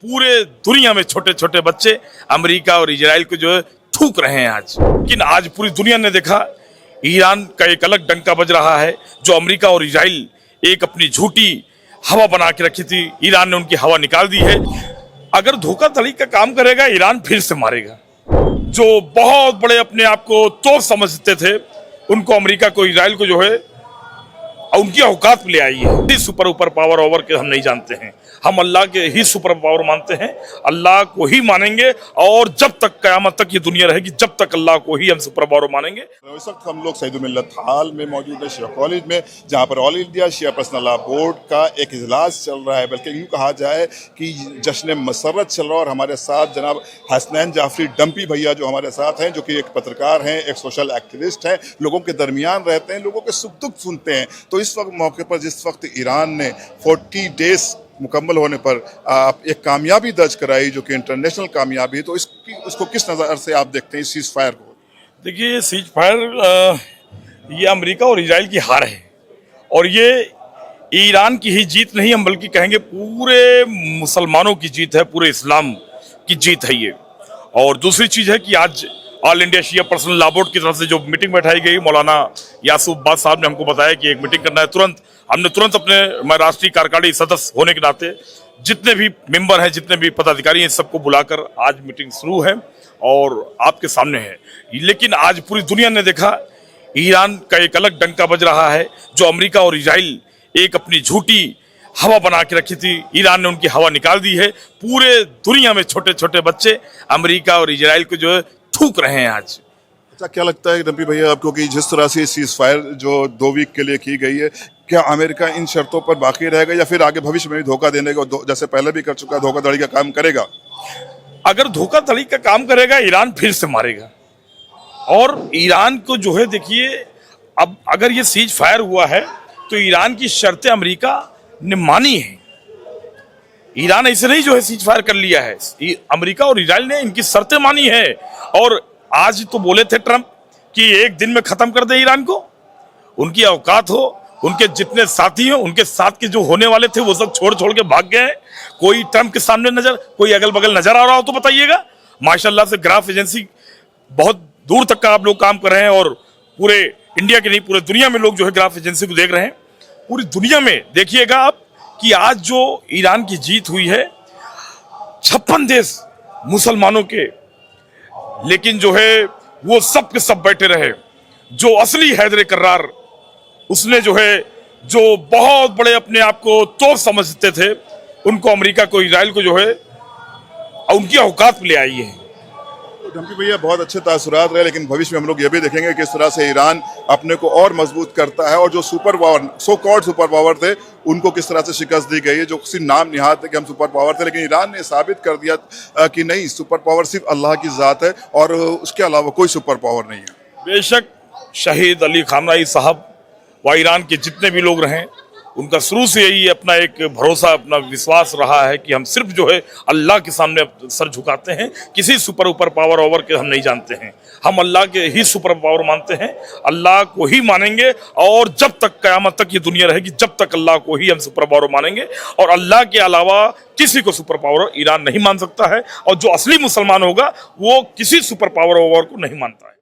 पूरे दुनिया में छोटे छोटे बच्चे अमेरिका और इजराइल को जो है थूक रहे हैं आज। लेकिन आज पूरी दुनिया ने देखा ईरान का एक अलग डंका बज रहा है। जो अमेरिका और इजराइल एक अपनी झूठी हवा बना के रखी थी, ईरान ने उनकी हवा निकाल दी है। अगर धोखाधड़ी का काम करेगा ईरान फिर से मारेगा। जो बहुत बड़े अपने आप को तोप समझते थे उनको अमेरिका को इजराइल को जो है उनकी औकात ले आई है। सुपर पावर ओवर के हम नहीं जानते हैं, हम अल्लाह के ही सुपर पावर मानते हैं, अल्लाह को ही मानेंगे और जब तक क़यामत तक ये दुनिया रहेगी जब तक अल्लाह को ही हम सुपर पावर मानेंगे। इस वक्त हम लोग सईद मिल्लत हाल में मौजूद है शिया कॉलेज में, जहाँ पर ऑल इंडिया शिया पर्सनल लॉ बोर्ड का एक इजलास चल रहा है, बल्कि यूँ कहा जाए कि जश्न मसरत चल रहा है। और हमारे साथ जनाब हसनैन जाफरी डम्पी भैया जो हमारे साथ हैं, जो कि एक पत्रकार हैं, एक सोशल एक्टिविस्ट हैं, लोगों के दरमियान रहते हैं, लोगों के सुख दुख सुनते हैं। तो इस वक्त मौके पर जिस वक्त ईरान ने 40 डेज मुकम्मल होने पर एक कामयाबी दर्ज कराई जो कि इंटरनेशनल कामयाबी है, तो उसको किस नज़र से आप देखते हैं इस सीज फायर को? देखिए, सीज फायर ये अमेरिका और इजराइल की हार है और ये ईरान की ही जीत नहीं, हम बल्कि कहेंगे पूरे मुसलमानों की जीत है, पूरे इस्लाम की जीत है ये। और दूसरी चीज़ है कि आज ऑल इंडिया शिया पर्सनल लॉ बोर्ड की तरफ से जो मीटिंग बैठाई गई, मौलाना यासूफ अब्बास साहब ने हमको बताया कि एक मीटिंग करना है। हमने तुरंत अपने मैं राष्ट्रीय कार्यकारिणी सदस्य होने के नाते जितने भी मेंबर हैं, जितने भी पदाधिकारी हैं, सबको बुलाकर आज मीटिंग शुरू है और आपके सामने है। लेकिन आज पूरी दुनिया ने देखा ईरान का एक अलग डंका बज रहा है। जो अमेरिका और इजराइल एक अपनी झूठी हवा बना के रखी थी, ईरान ने उनकी हवा निकाल दी है। पूरे दुनिया में छोटे छोटे बच्चे अमेरिका और इजराइल को जो है थूक रहे हैं आज। अच्छा, क्या लगता है डम्पी भैया आपको कि जिस तरह से सीज फायर जो 2 वीक के लिए की गई है, क्या अमेरिका इन शर्तों पर बाकी रहेगा या फिर आगे भविष्य में भी धोखा देने का जैसे पहले भी कर चुका धोखाधड़ी का काम करेगा? अगर धोखाधड़ी का काम करेगा ईरान फिर से मारेगा। और ईरान को जो है देखिए, अब अगर ये सीज फायर हुआ है तो ईरान की शर्तें अमेरिका ने मानी है। ईरान ऐसे नहीं जो है सीज फायर कर लिया है, अमेरिका और इजराइल ने इनकी शर्तें मानी है। और आज तो बोले थे ट्रंप कि एक दिन में खत्म कर दे ईरान को, उनकी औकात हो, उनके जितने साथी हो, उनके साथ के जो होने वाले थे वो सब छोड़ के भाग गए। कोई ट्रंप के सामने कोई अगल बगल नजर आ रहा हो तो बताइएगा। माशाल्लाह से ग्राफ एजेंसी बहुत दूर तक का आप लोग काम कर रहे हैं और पूरे इंडिया के नहीं पूरे दुनिया में लोग जो है ग्राफ एजेंसी को देख रहे हैं। पूरी दुनिया में देखिएगा आप कि आज जो ईरान की जीत हुई है, 56 देश मुसलमानों के, लेकिन जो है वो सब के सब बैठे रहे। जो असली हैदर कर्रार, उसने जो है जो बहुत बड़े अपने आप को तोप समझते थे उनको अमेरिका को इजराइल को जो है उनकी औकात ले आई है। डम्पी भैया, बहुत अच्छे तासुरात रहे, लेकिन भविष्य में हम लोग ये भी देखेंगे किस तरह से ईरान अपने को और मजबूत करता है और जो super power, so called super power थे, उनको किस तरह से शिकस्त दी गई है। जो किसी नाम निहाद थे कि हम सुपर पावर थे, लेकिन ईरान ने साबित कर दिया कि नहीं, सुपर पावर सिर्फ अल्लाह की ज़ात है और उसके अलावा कोई सुपर पावर नहीं है। बेशक शहीद अली खामनेई साहब व ईरान के जितने भी लोग रहे, उनका शुरू से यही अपना एक भरोसा, अपना विश्वास रहा है कि हम सिर्फ जो है अल्लाह के सामने सर झुकाते हैं, किसी सुपर पावर ओवर के हम नहीं जानते हैं, हम अल्लाह के ही सुपर पावर मानते हैं, अल्लाह को ही मानेंगे और जब तक क़यामत तक ये दुनिया रहेगी जब तक अल्लाह को ही हम सुपर पावर मानेंगे। और अल्लाह के अलावा किसी को सुपर पावर ईरान नहीं मान सकता है और जो असली मुसलमान होगा वो किसी सुपर पावर ओवर को नहीं मानता है।